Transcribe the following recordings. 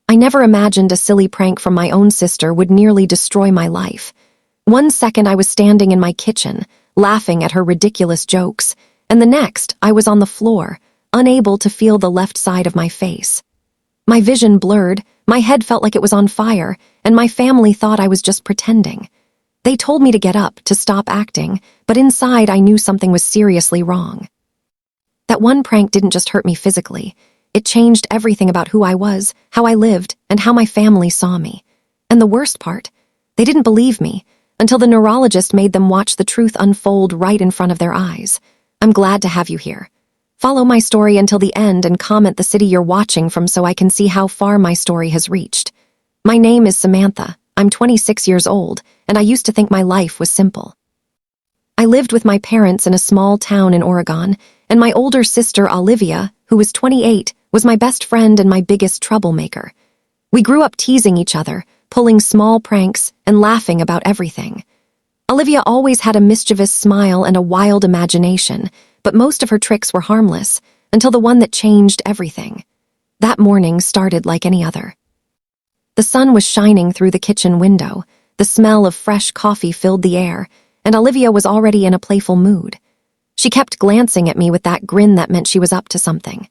I never imagined a silly prank from my own sister would nearly destroy my life. One second I was standing in my kitchen, laughing at her ridiculous jokes, and the next I was on the floor, unable to feel the left side of my face. My vision blurred, my head felt like it was on fire, and my family thought I was just pretending. They told me to get up, to stop acting, but inside I knew something was seriously wrong. That one prank didn't just hurt me physically. It changed everything about who I was, how I lived, and how my family saw me. And the worst part, they didn't believe me, until the neurologist made them watch the truth unfold right in front of their eyes. I'm glad to have you here. Follow my story until the end and comment the city you're watching from so I can see how far my story has reached. My name is Samantha. I'm 26 years old, and I used to think my life was simple. I lived with my parents in a small town in Oregon, and my older sister, Olivia, who was 28, was my best friend and my biggest troublemaker. We grew up teasing each other, pulling small pranks, and laughing about everything. Olivia always had a mischievous smile and a wild imagination, but most of her tricks were harmless, until the one that changed everything. That morning started like any other. The sun was shining through the kitchen window, the smell of fresh coffee filled the air, and Olivia was already in a playful mood. She kept glancing at me with that grin that meant she was up to something.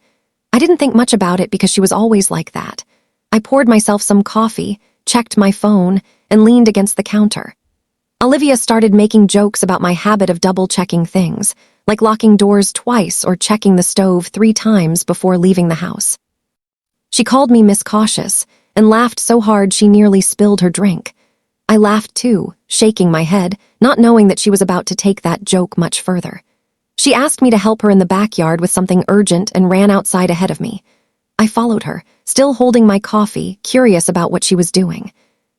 I didn't think much about it because she was always like that. I poured myself some coffee, checked my phone, and leaned against the counter. Olivia started making jokes about my habit of double-checking things, like locking doors twice or checking the stove 3 times before leaving the house. She called me Miss Cautious and laughed so hard she nearly spilled her drink. I laughed too, shaking my head, not knowing that she was about to take that joke much further. She asked me to help her in the backyard with something urgent and ran outside ahead of me. I followed her, still holding my coffee, curious about what she was doing.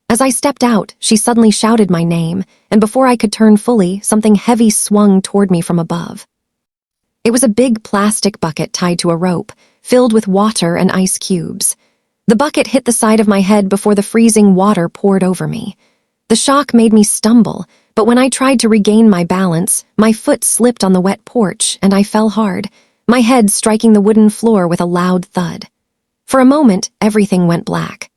As I stepped out, she suddenly shouted my name, and before I could turn fully, something heavy swung toward me from above. It was a big plastic bucket tied to a rope, filled with water and ice cubes. The bucket hit the side of my head before the freezing water poured over me. The shock made me stumble, but when I tried to regain my balance, my foot slipped on the wet porch and I fell hard, my head striking the wooden floor with a loud thud. For a moment, everything went black.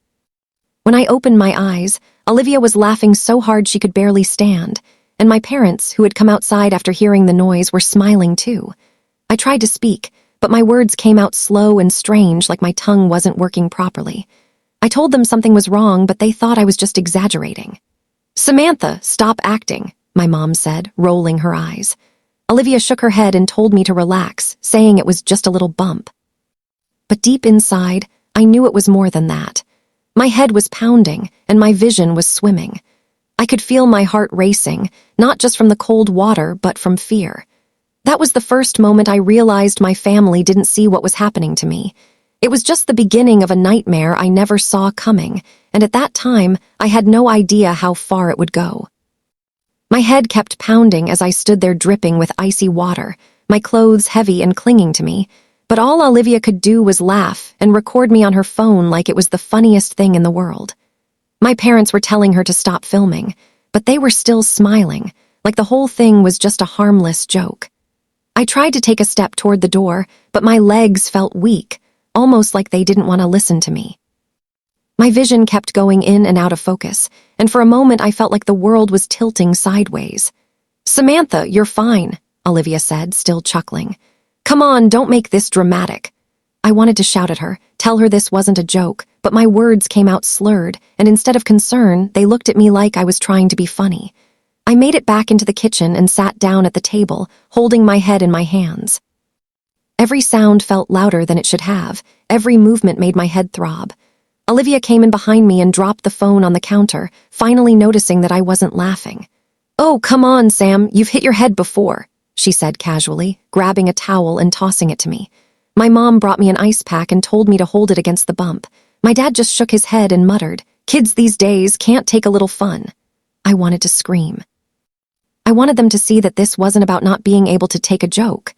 When I opened my eyes, Olivia was laughing so hard she could barely stand, and my parents, who had come outside after hearing the noise, were smiling too. I tried to speak, but my words came out slow and strange, like my tongue wasn't working properly. I told them something was wrong, but they thought I was just exaggerating. "Samantha, stop acting," my mom said, rolling her eyes. Olivia shook her head and told me to relax, saying it was just a little bump. But deep inside, I knew it was more than that. My head was pounding, and my vision was swimming. I could feel my heart racing, not just from the cold water, but from fear. That was the first moment I realized my family didn't see what was happening to me. It was just the beginning of a nightmare I never saw coming, and at that time, I had no idea how far it would go. My head kept pounding as I stood there dripping with icy water, my clothes heavy and clinging to me, but all Olivia could do was laugh and record me on her phone like it was the funniest thing in the world. My parents were telling her to stop filming, but they were still smiling, like the whole thing was just a harmless joke. I tried to take a step toward the door, but my legs felt weak, almost like they didn't want to listen to me. My vision kept going in and out of focus, and for a moment I felt like the world was tilting sideways. "Samantha, you're fine," Olivia said, still chuckling. "Come on, don't make this dramatic." I wanted to shout at her, tell her this wasn't a joke, but my words came out slurred, and instead of concern, they looked at me like I was trying to be funny. I made it back into the kitchen and sat down at the table, holding my head in my hands. Every sound felt louder than it should have. Every movement made my head throb. Olivia came in behind me and dropped the phone on the counter, finally noticing that I wasn't laughing. "Oh, come on, Sam, you've hit your head before," she said casually, grabbing a towel and tossing it to me. My mom brought me an ice pack and told me to hold it against the bump. My dad just shook his head and muttered, "Kids these days can't take a little fun." I wanted to scream. I wanted them to see that this wasn't about not being able to take a joke.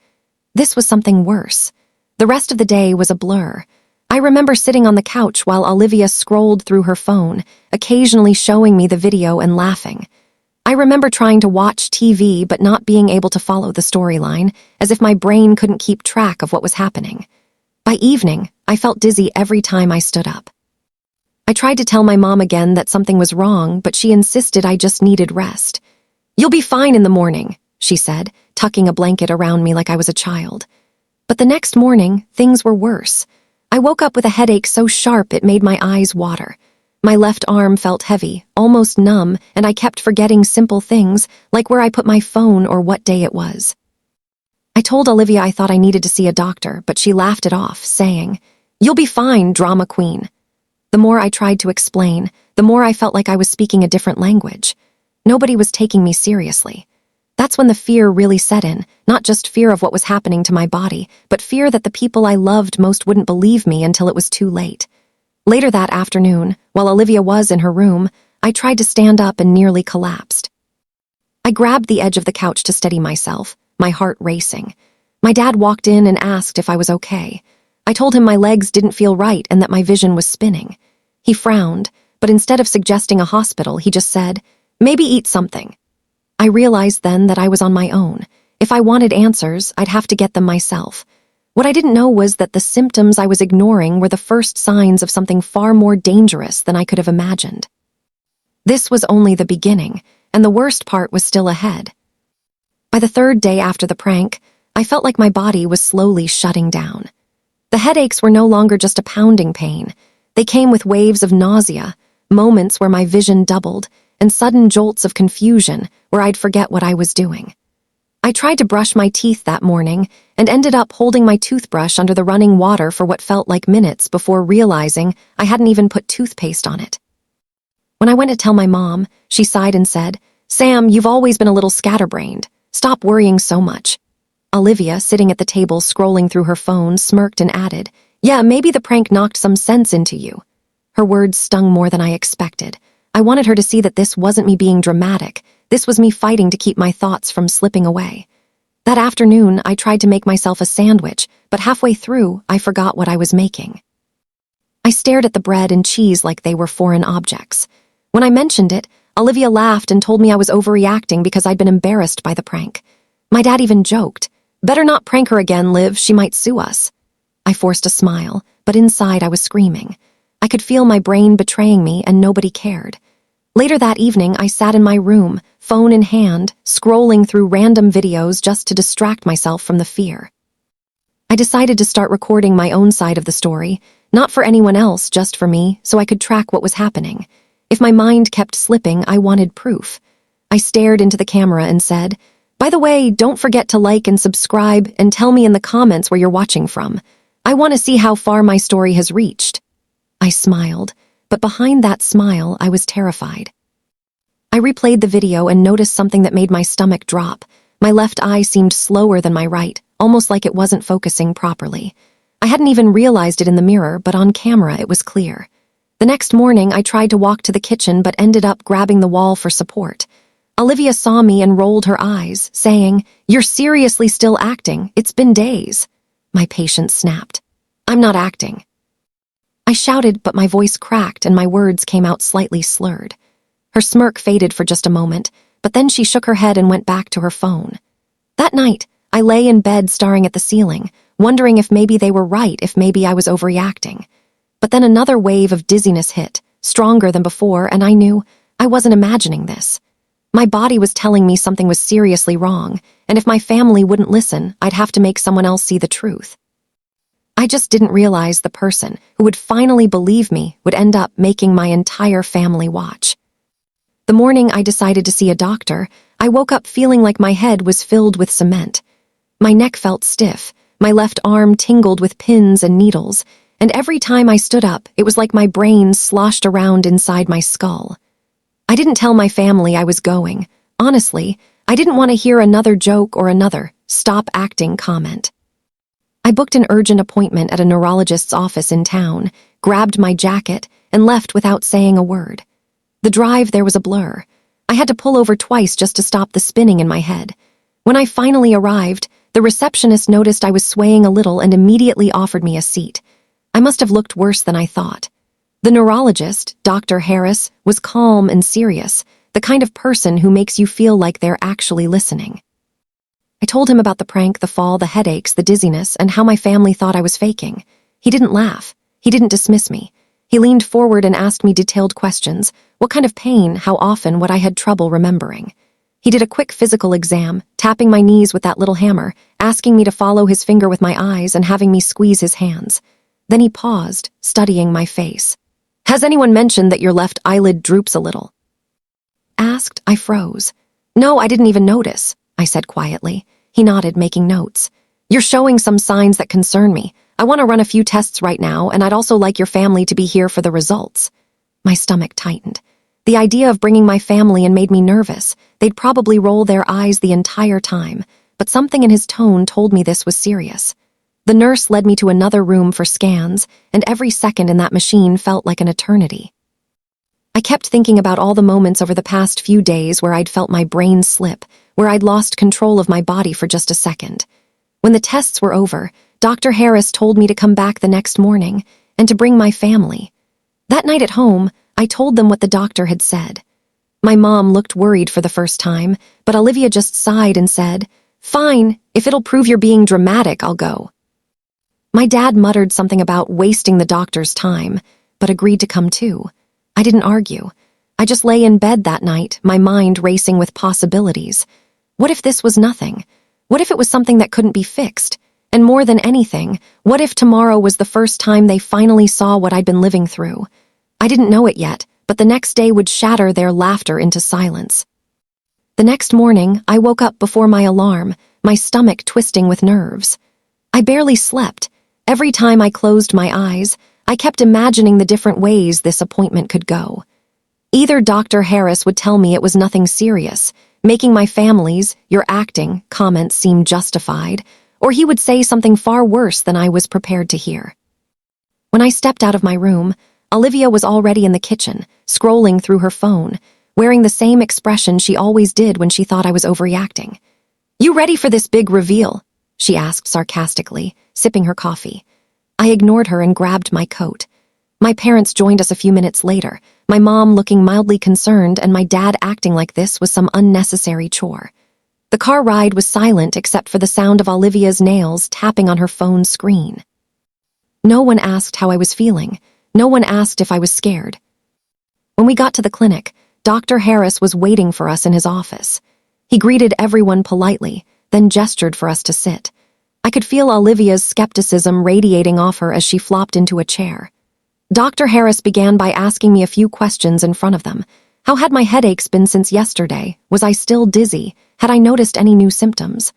This was something worse. The rest of the day was a blur. I remember sitting on the couch while Olivia scrolled through her phone, occasionally showing me the video and laughing. I remember trying to watch TV but not being able to follow the storyline, as if my brain couldn't keep track of what was happening. By evening, I felt dizzy every time I stood up. I tried to tell my mom again that something was wrong, but she insisted I just needed rest. "You'll be fine in the morning," she said, tucking a blanket around me like I was a child. But the next morning, things were worse. I woke up with a headache so sharp it made my eyes water. My left arm felt heavy, almost numb, and I kept forgetting simple things, like where I put my phone or what day it was. I told Olivia I thought I needed to see a doctor, but she laughed it off, saying, "You'll be fine, drama queen." The more I tried to explain, the more I felt like I was speaking a different language. Nobody was taking me seriously. That's when the fear really set in, not just fear of what was happening to my body, but fear that the people I loved most wouldn't believe me until it was too late. Later that afternoon, while Olivia was in her room, I tried to stand up and nearly collapsed. I grabbed the edge of the couch to steady myself, my heart racing. My dad walked in and asked if I was okay. I told him my legs didn't feel right and that my vision was spinning. He frowned, but instead of suggesting a hospital, he just said, "Maybe eat something." I realized then that I was on my own. If I wanted answers, I'd have to get them myself. What I didn't know was that the symptoms I was ignoring were the first signs of something far more dangerous than I could have imagined. This was only the beginning, and the worst part was still ahead. By the third day after the prank, I felt like my body was slowly shutting down. The headaches were no longer just a pounding pain. They came with waves of nausea, moments where my vision doubled, and sudden jolts of confusion where I'd forget what I was doing. I tried to brush my teeth that morning and ended up holding my toothbrush under the running water for what felt like minutes before realizing I hadn't even put toothpaste on it. When I went to tell my mom, she sighed and said, "Sam, you've always been a little scatterbrained. Stop worrying so much." Olivia, sitting at the table scrolling through her phone, smirked and added, "Yeah, maybe the prank knocked some sense into you." Her words stung more than I expected. I wanted her to see that this wasn't me being dramatic. This was me fighting to keep my thoughts from slipping away. That afternoon, I tried to make myself a sandwich, but halfway through, I forgot what I was making. I stared at the bread and cheese like they were foreign objects. When I mentioned it, Olivia laughed and told me I was overreacting because I'd been embarrassed by the prank. My dad even joked, "Better not prank her again, Liv, she might sue us." I forced a smile, but inside I was screaming. I could feel my brain betraying me and nobody cared. Later that evening, I sat in my room, phone in hand, scrolling through random videos just to distract myself from the fear. I decided to start recording my own side of the story, not for anyone else, just for me, so I could track what was happening. If my mind kept slipping, I wanted proof. I stared into the camera and said, "By the way, don't forget to like and subscribe and tell me in the comments where you're watching from. I want to see how far my story has reached." I smiled, but behind that smile, I was terrified. I replayed the video and noticed something that made my stomach drop. My left eye seemed slower than my right, almost like it wasn't focusing properly. I hadn't even realized it in the mirror, but on camera it was clear. The next morning, I tried to walk to the kitchen but ended up grabbing the wall for support. Olivia saw me and rolled her eyes, saying, "You're seriously still acting. It's been days." My patience snapped. "I'm not acting." I shouted, but my voice cracked and my words came out slightly slurred. Her smirk faded for just a moment, but then she shook her head and went back to her phone. That night, I lay in bed staring at the ceiling, wondering if maybe they were right, if maybe I was overreacting. But then another wave of dizziness hit, stronger than before, and I knew I wasn't imagining this. My body was telling me something was seriously wrong, and if my family wouldn't listen, I'd have to make someone else see the truth. I just didn't realize the person who would finally believe me would end up making my entire family watch. The morning I decided to see a doctor, I woke up feeling like my head was filled with cement. My neck felt stiff, my left arm tingled with pins and needles, and every time I stood up, it was like my brain sloshed around inside my skull. I didn't tell my family I was going. Honestly, I didn't want to hear another joke or another "stop acting" comment. I booked an urgent appointment at a neurologist's office in town, grabbed my jacket, and left without saying a word. The drive there was a blur. I had to pull over twice just to stop the spinning in my head. When I finally arrived, the receptionist noticed I was swaying a little and immediately offered me a seat. I must have looked worse than I thought. The neurologist, Dr. Harris, was calm and serious, the kind of person who makes you feel like they're actually listening. I told him about the prank, the fall, the headaches, the dizziness, and how my family thought I was faking. He didn't laugh. He didn't dismiss me. He leaned forward and asked me detailed questions. What kind of pain, how often, what I had trouble remembering. He did a quick physical exam, tapping my knees with that little hammer, asking me to follow his finger with my eyes and having me squeeze his hands. Then he paused, studying my face. Has anyone mentioned that your left eyelid droops a little? Asked, I froze. No, I didn't even notice, I said quietly. He nodded, making notes. You're showing some signs that concern me. I want to run a few tests right now, and I'd also like your family to be here for the results. My stomach tightened. The idea of bringing my family in made me nervous. They'd probably roll their eyes the entire time, but something in his tone told me this was serious. The nurse led me to another room for scans, and every second in that machine felt like an eternity. I kept thinking about all the moments over the past few days where I'd felt my brain slip, where I'd lost control of my body for just a second. When the tests were over, Dr. Harris told me to come back the next morning and to bring my family. That night at home, I told them what the doctor had said. My mom looked worried for the first time, but Olivia just sighed and said, Fine, if it'll prove you're being dramatic, I'll go. My dad muttered something about wasting the doctor's time, but agreed to come too. I didn't argue. I just lay in bed that night, my mind racing with possibilities. What if this was nothing? What if it was something that couldn't be fixed? And more than anything, what if tomorrow was the first time they finally saw what I'd been living through? I didn't know it yet, but the next day would shatter their laughter into silence. The next morning, I woke up before my alarm, my stomach twisting with nerves. I barely slept. Every time I closed my eyes, I kept imagining the different ways this appointment could go. Either Dr. Harris would tell me it was nothing serious, making my family's, "you're acting," comments seem justified, or he would say something far worse than I was prepared to hear. When I stepped out of my room, Olivia was already in the kitchen, scrolling through her phone, wearing the same expression she always did when she thought I was overreacting. You ready for this big reveal? She asked sarcastically, sipping her coffee. I ignored her and grabbed my coat. My parents joined us a few minutes later, my mom looking mildly concerned and my dad acting like this was some unnecessary chore. The car ride was silent except for the sound of Olivia's nails tapping on her phone's screen. No one asked how I was feeling. No one asked if I was scared. When we got to the clinic, Dr. Harris was waiting for us in his office. He greeted everyone politely, then gestured for us to sit. I could feel Olivia's skepticism radiating off her as she flopped into a chair. Dr. Harris began by asking me a few questions in front of them. How had my headaches been since yesterday? Was I still dizzy? Had I noticed any new symptoms?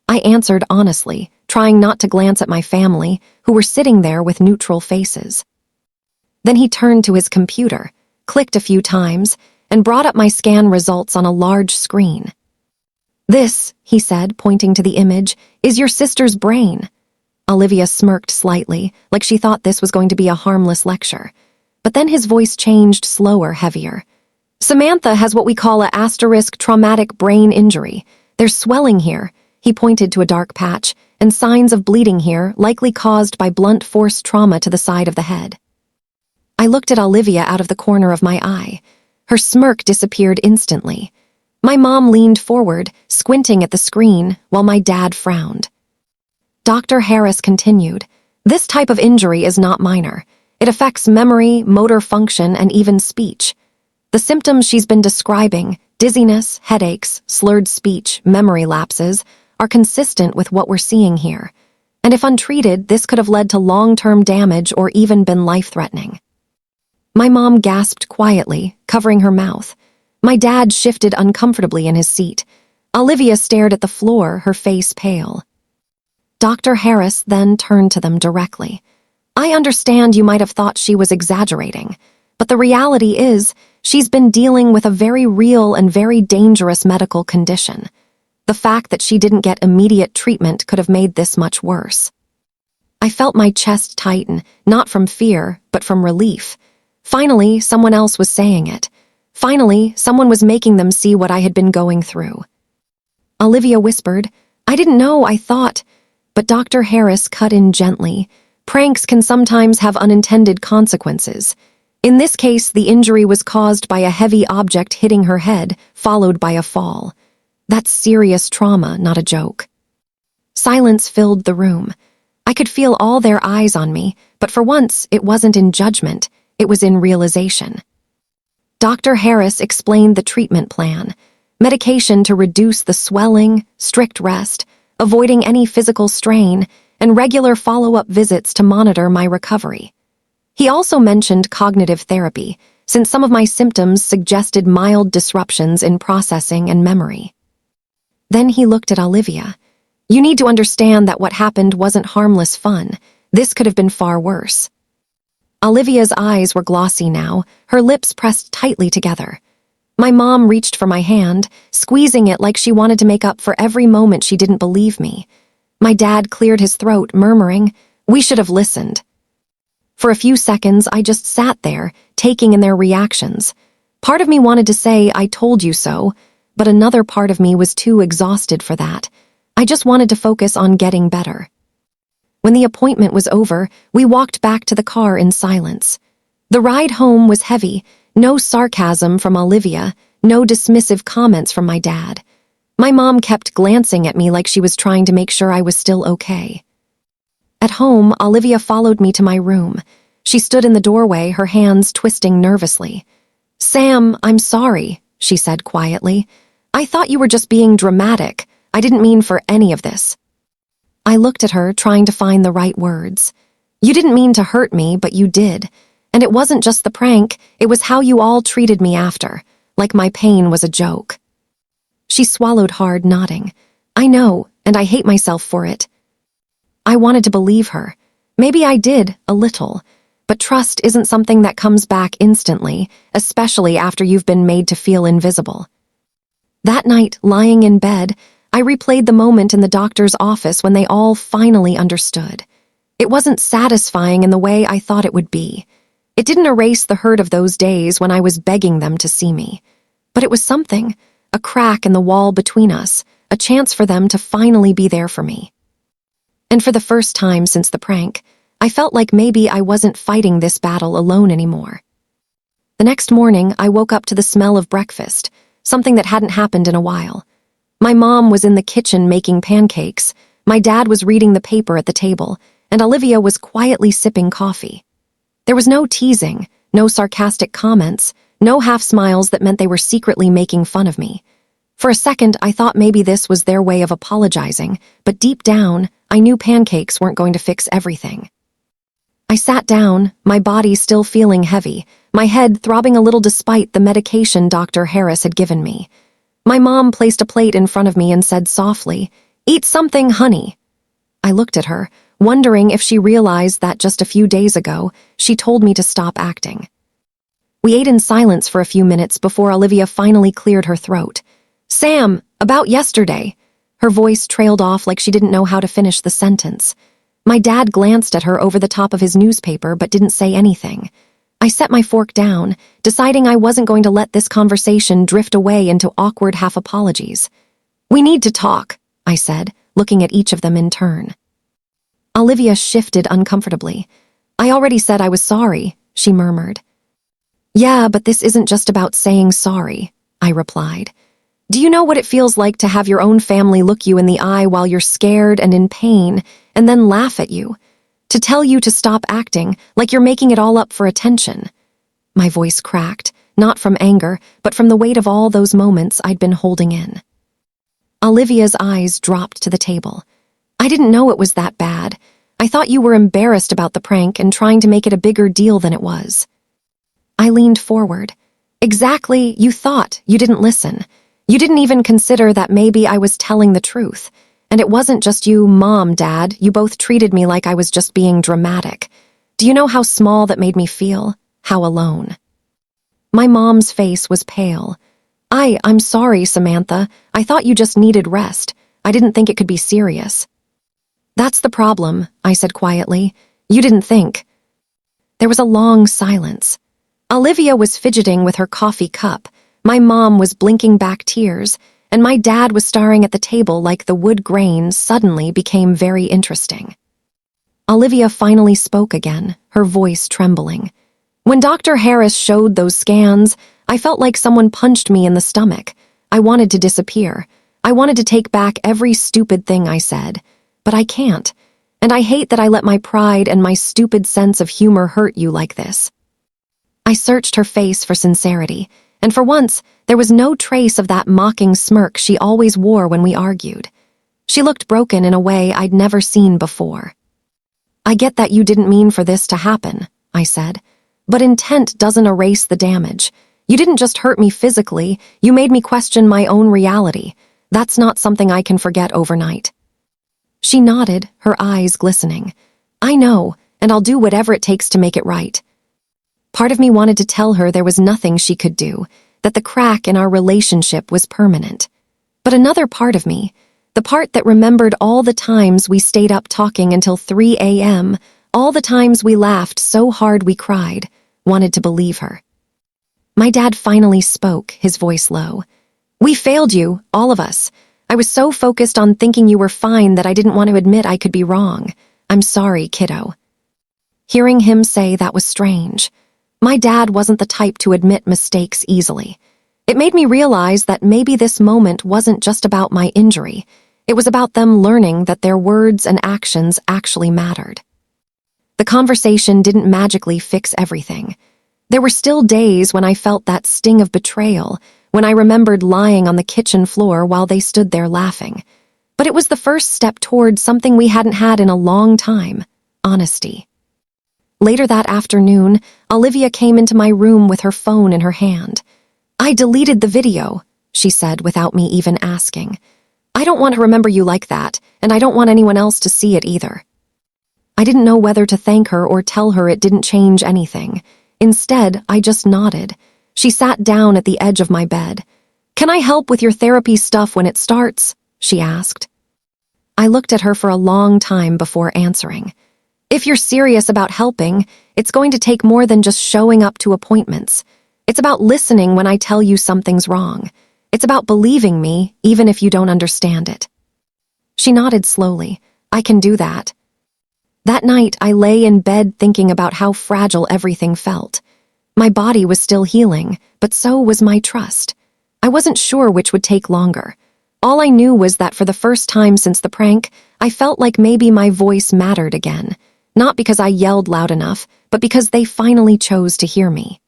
I answered honestly, trying not to glance at my family, who were sitting there with neutral faces. Then he turned to his computer, clicked a few times, and brought up my scan results on a large screen. This, he said, pointing to the image, is your sister's brain. Olivia smirked slightly, like she thought this was going to be a harmless lecture. But then his voice changed slower, heavier. Samantha has what we call a * traumatic brain injury. There's swelling here, he pointed to a dark patch, and signs of bleeding here, likely caused by blunt force trauma to the side of the head. I looked at Olivia out of the corner of my eye. Her smirk disappeared instantly. My mom leaned forward, squinting at the screen, while my dad frowned. Dr. Harris continued, This type of injury is not minor. It affects memory, motor function, and even speech. The symptoms she's been describing, dizziness, headaches, slurred speech, memory lapses, are consistent with what we're seeing here. And if untreated, this could have led to long-term damage or even been life-threatening. My mom gasped quietly, covering her mouth. My dad shifted uncomfortably in his seat. Olivia stared at the floor, her face pale. Dr. Harris then turned to them directly. I understand you might have thought she was exaggerating, but the reality is, she's been dealing with a very real and very dangerous medical condition. The fact that she didn't get immediate treatment could have made this much worse. I felt my chest tighten, not from fear, but from relief. Finally, someone else was saying it. Finally, someone was making them see what I had been going through. Olivia whispered, I didn't know, I thought. But Dr. Harris cut in gently. Pranks can sometimes have unintended consequences. In this case, the injury was caused by a heavy object hitting her head, followed by a fall. That's serious trauma, not a joke. Silence filled the room. I could feel all their eyes on me, but for once, it wasn't in judgment. It was in realization. Dr. Harris explained the treatment plan: medication to reduce the swelling, strict rest, avoiding any physical strain, and regular follow-up visits to monitor my recovery. He also mentioned cognitive therapy, since some of my symptoms suggested mild disruptions in processing and memory. Then he looked at Olivia. "You need to understand that what happened wasn't harmless fun. This could have been far worse." Olivia's eyes were glossy now, her lips pressed tightly together. My mom reached for my hand, squeezing it like she wanted to make up for every moment she didn't believe me. My dad cleared his throat, murmuring, "We should have listened." For a few seconds, I just sat there, taking in their reactions. Part of me wanted to say, "I told you so," but another part of me was too exhausted for that. I just wanted to focus on getting better. When the appointment was over, we walked back to the car in silence. The ride home was heavy, no sarcasm from Olivia, no dismissive comments from my dad. My mom kept glancing at me like she was trying to make sure I was still okay. At home, Olivia followed me to my room. She stood in the doorway, her hands twisting nervously. "Sam, I'm sorry," she said quietly. "I thought you were just being dramatic. I didn't mean for any of this." I looked at her, trying to find the right words. "You didn't mean to hurt me, but you did. And it wasn't just the prank, it was how you all treated me after, like my pain was a joke." She swallowed hard, nodding. "I know, and I hate myself for it." I wanted to believe her. Maybe I did, a little. But trust isn't something that comes back instantly, especially after you've been made to feel invisible. That night, lying in bed, I replayed the moment in the doctor's office when they all finally understood. It wasn't satisfying in the way I thought it would be. It didn't erase the hurt of those days when I was begging them to see me. But it was something, a crack in the wall between us, a chance for them to finally be there for me. And for the first time since the prank, I felt like maybe I wasn't fighting this battle alone anymore. The next morning, I woke up to the smell of breakfast, something that hadn't happened in a while. My mom was in the kitchen making pancakes, my dad was reading the paper at the table, and Olivia was quietly sipping coffee. There was no teasing, no sarcastic comments, no half-smiles that meant they were secretly making fun of me. For a second, I thought maybe this was their way of apologizing, but deep down, I knew pancakes weren't going to fix everything. I sat down, my body still feeling heavy, my head throbbing a little despite the medication Dr. Harris had given me. My mom placed a plate in front of me and said softly, "Eat something, honey." I looked at her, wondering if she realized that just a few days ago, she told me to stop acting. We ate in silence for a few minutes before Olivia finally cleared her throat. "Sam, about yesterday." Her voice trailed off like she didn't know how to finish the sentence. My dad glanced at her over the top of his newspaper but didn't say anything. I set my fork down, deciding I wasn't going to let this conversation drift away into awkward half-apologies. "We need to talk," I said, looking at each of them in turn. Olivia shifted uncomfortably. "I already said I was sorry," she murmured. "Yeah, but this isn't just about saying sorry," I replied. "Do you know what it feels like to have your own family look you in the eye while you're scared and in pain, and then laugh at you? To tell you to stop acting, like you're making it all up for attention." My voice cracked, not from anger, but from the weight of all those moments I'd been holding in. Olivia's eyes dropped to the table. "I didn't know it was that bad. I thought you were embarrassed about the prank and trying to make it a bigger deal than it was." I leaned forward. "Exactly, you thought. You didn't listen. You didn't even consider that maybe I was telling the truth. And it wasn't just you, Mom, Dad. You both treated me like I was just being dramatic. Do you know how small that made me feel? How alone?" My mom's face was pale. I'm sorry, Samantha. I thought you just needed rest. I didn't think it could be serious." "That's the problem," I said quietly. "You didn't think." There was a long silence. Olivia was fidgeting with her coffee cup. My mom was blinking back tears, and my dad was staring at the table like the wood grain suddenly became very interesting. Olivia finally spoke again, her voice trembling. "When Dr. Harris showed those scans, I felt like someone punched me in the stomach. I wanted to disappear. I wanted to take back every stupid thing I said. But I can't. And I hate that I let my pride and my stupid sense of humor hurt you like this." I searched her face for sincerity, and for once, there was no trace of that mocking smirk she always wore when we argued. She looked broken in a way I'd never seen before. "I get that you didn't mean for this to happen," I said, "but intent doesn't erase the damage. You didn't just hurt me physically, you made me question my own reality. That's not something I can forget overnight." She nodded, her eyes glistening. "I know, and I'll do whatever it takes to make it right." Part of me wanted to tell her there was nothing she could do, that the crack in our relationship was permanent. But another part of me, the part that remembered all the times we stayed up talking until 3 a.m., all the times we laughed so hard we cried, wanted to believe her. My dad finally spoke, his voice low. "We failed you, all of us. I was so focused on thinking you were fine that I didn't want to admit I could be wrong. I'm sorry, kiddo." Hearing him say that was strange. My dad wasn't the type to admit mistakes easily. It made me realize that maybe this moment wasn't just about my injury. It was about them learning that their words and actions actually mattered. The conversation didn't magically fix everything. There were still days when I felt that sting of betrayal, when I remembered lying on the kitchen floor while they stood there laughing. But it was the first step toward something we hadn't had in a long time: honesty. Later that afternoon, Olivia came into my room with her phone in her hand. "I deleted the video," she said without me even asking. "I don't want to remember you like that, and I don't want anyone else to see it either." I didn't know whether to thank her or tell her it didn't change anything. Instead, I just nodded. She sat down at the edge of my bed. "Can I help with your therapy stuff when it starts?" she asked. I looked at her for a long time before answering. "If you're serious about helping, it's going to take more than just showing up to appointments. It's about listening when I tell you something's wrong. It's about believing me, even if you don't understand it." She nodded slowly. "I can do that." That night, I lay in bed thinking about how fragile everything felt. My body was still healing, but so was my trust. I wasn't sure which would take longer. All I knew was that for the first time since the prank, I felt like maybe my voice mattered again. Not because I yelled loud enough, but because they finally chose to hear me.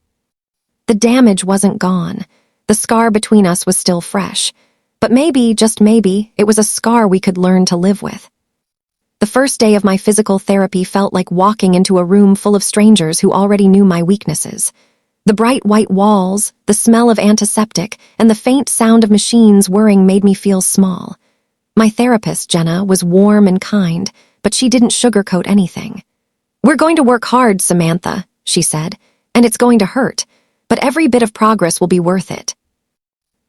The damage wasn't gone. The scar between us was still fresh. But maybe, just maybe, it was a scar we could learn to live with. The first day of my physical therapy felt like walking into a room full of strangers who already knew my weaknesses. The bright white walls, the smell of antiseptic, and the faint sound of machines whirring made me feel small. My therapist, Jenna, was warm and kind, but she didn't sugarcoat anything. "We're going to work hard, Samantha," she said, "and it's going to hurt, but every bit of progress will be worth it."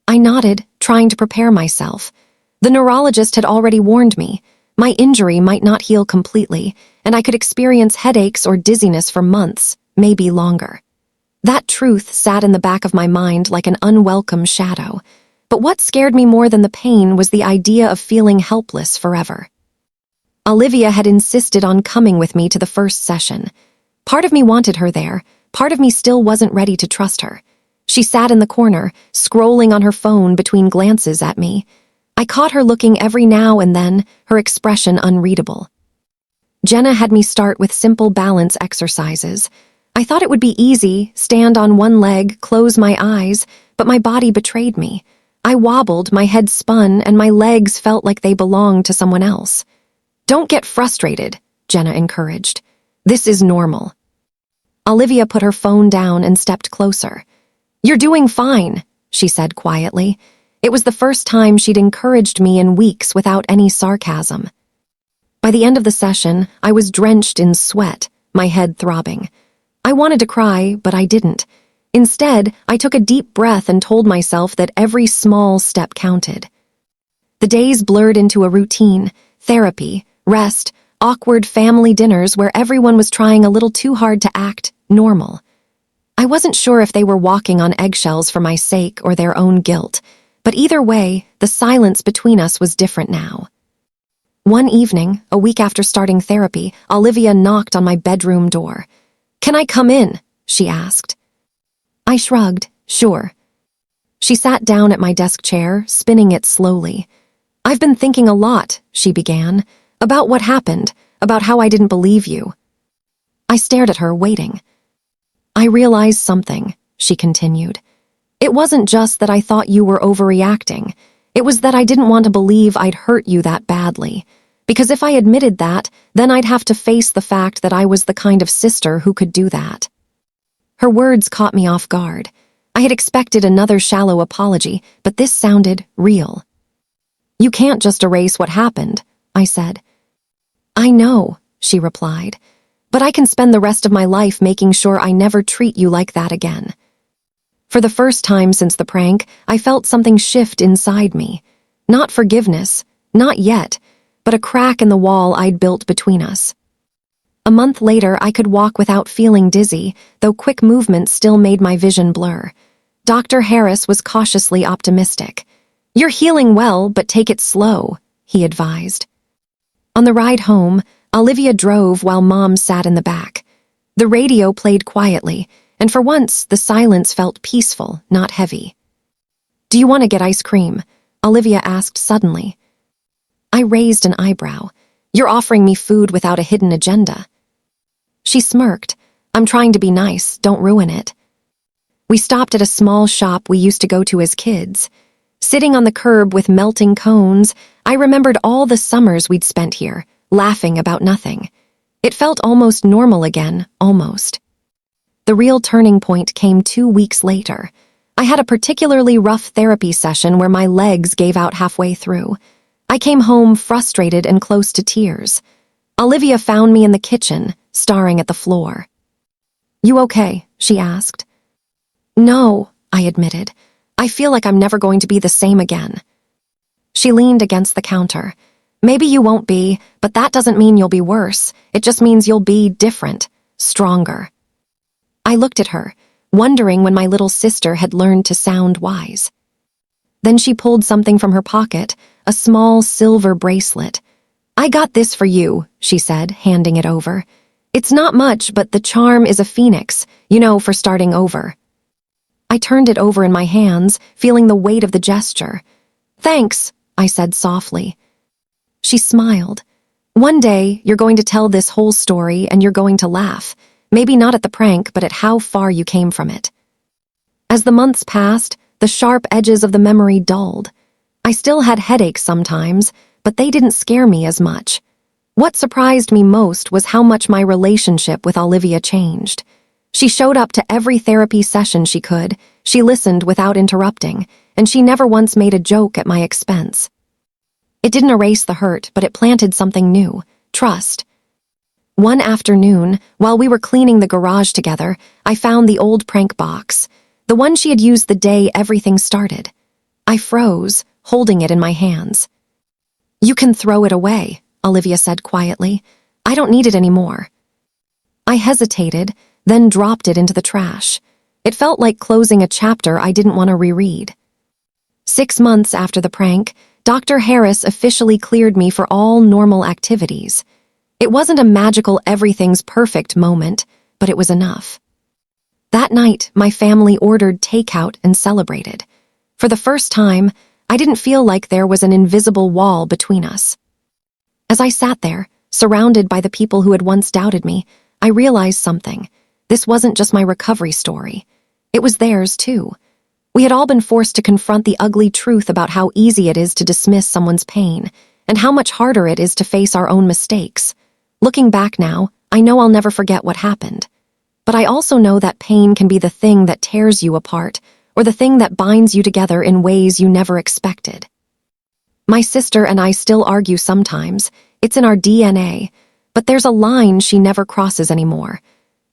I nodded, trying to prepare myself. The neurologist had already warned me. My injury might not heal completely, and I could experience headaches or dizziness for months, maybe longer. That truth sat in the back of my mind like an unwelcome shadow. But what scared me more than the pain was the idea of feeling helpless forever. Olivia had insisted on coming with me to the first session. Part of me wanted her there, part of me still wasn't ready to trust her. She sat in the corner, scrolling on her phone between glances at me. I caught her looking every now and then, her expression unreadable. Jenna had me start with simple balance exercises. I thought it would be easy, stand on one leg, close my eyes, but my body betrayed me. I wobbled, my head spun, and my legs felt like they belonged to someone else. "Don't get frustrated," Jenna encouraged. "This is normal." Olivia put her phone down and stepped closer. "You're doing fine," she said quietly. It was the first time she'd encouraged me in weeks without any sarcasm. By the end of the session, I was drenched in sweat, my head throbbing. I wanted to cry, but I didn't. Instead, I took a deep breath and told myself that every small step counted. The days blurred into a routine: therapy, rest, awkward family dinners where everyone was trying a little too hard to act normal. I wasn't sure if they were walking on eggshells for my sake or their own guilt, but either way, the silence between us was different now. One evening, a week after starting therapy, Olivia knocked on my bedroom door. "Can I come in?" she asked. I shrugged, "Sure." She sat down at my desk chair, spinning it slowly. "I've been thinking a lot," she began, "about what happened, about how I didn't believe you." I stared at her, waiting. I realized something, she continued. It wasn't just that I thought you were overreacting. It was that I didn't want to believe I'd hurt you that badly. Because if I admitted that, then I'd have to face the fact that I was the kind of sister who could do that. Her words caught me off guard. I had expected another shallow apology, but this sounded real. You can't just erase what happened, I said. I know, she replied, but I can spend the rest of my life making sure I never treat you like that again. For the first time since the prank, I felt something shift inside me. Not forgiveness, not yet, but a crack in the wall I'd built between us. A month later, I could walk without feeling dizzy, though quick movements still made my vision blur. Dr. Harris was cautiously optimistic. You're healing well, but take it slow, he advised. On the ride home, Olivia drove while Mom sat in the back. The radio played quietly, and for once, the silence felt peaceful, not heavy. Do you want to get ice cream? Olivia asked suddenly. I raised an eyebrow. You're offering me food without a hidden agenda. She smirked. I'm trying to be nice, don't ruin it. We stopped at a small shop we used to go to as kids. Sitting on the curb with melting cones, I remembered all the summers we'd spent here, laughing about nothing. It felt almost normal again, almost. The real turning point came 2 weeks later. I had a particularly rough therapy session where my legs gave out halfway through. I came home frustrated and close to tears. Olivia found me in the kitchen, staring at the floor. You okay? She asked. No, I admitted. I feel like I'm never going to be the same again. She leaned against the counter. Maybe you won't be, but that doesn't mean you'll be worse. It just means you'll be different, stronger. I looked at her, wondering when my little sister had learned to sound wise. Then she pulled something from her pocket, a small silver bracelet. I got this for you, she said, handing it over. It's not much, but the charm is a phoenix, for starting over. I turned it over in my hands, feeling the weight of the gesture. Thanks, I said softly. She smiled. One day, you're going to tell this whole story and you're going to laugh. Maybe not at the prank, but at how far you came from it. As the months passed, the sharp edges of the memory dulled. I still had headaches sometimes, but they didn't scare me as much. What surprised me most was how much my relationship with Olivia changed. She showed up to every therapy session she could, she listened without interrupting, and she never once made a joke at my expense. It didn't erase the hurt, but it planted something new, trust. One afternoon, while we were cleaning the garage together, I found the old prank box, the one she had used the day everything started. I froze, holding it in my hands. You can throw it away, Olivia said quietly. I don't need it anymore. I hesitated, then dropped it into the trash. It felt like closing a chapter I didn't want to reread. 6 months after the prank, Dr. Harris officially cleared me for all normal activities. It wasn't a magical everything's perfect moment, but it was enough. That night, my family ordered takeout and celebrated. For the first time, I didn't feel like there was an invisible wall between us. As I sat there, surrounded by the people who had once doubted me, I realized something. This wasn't just my recovery story. It was theirs, too. We had all been forced to confront the ugly truth about how easy it is to dismiss someone's pain, and how much harder it is to face our own mistakes. Looking back now, I know I'll never forget what happened. But I also know that pain can be the thing that tears you apart, or the thing that binds you together in ways you never expected. My sister and I still argue sometimes. It's in our DNA, but there's a line she never crosses anymore.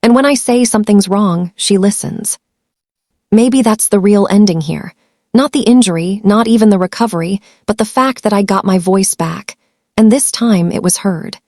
And when I say something's wrong, she listens. Maybe that's the real ending here. Not the injury, not even the recovery, but the fact that I got my voice back. And this time it was heard.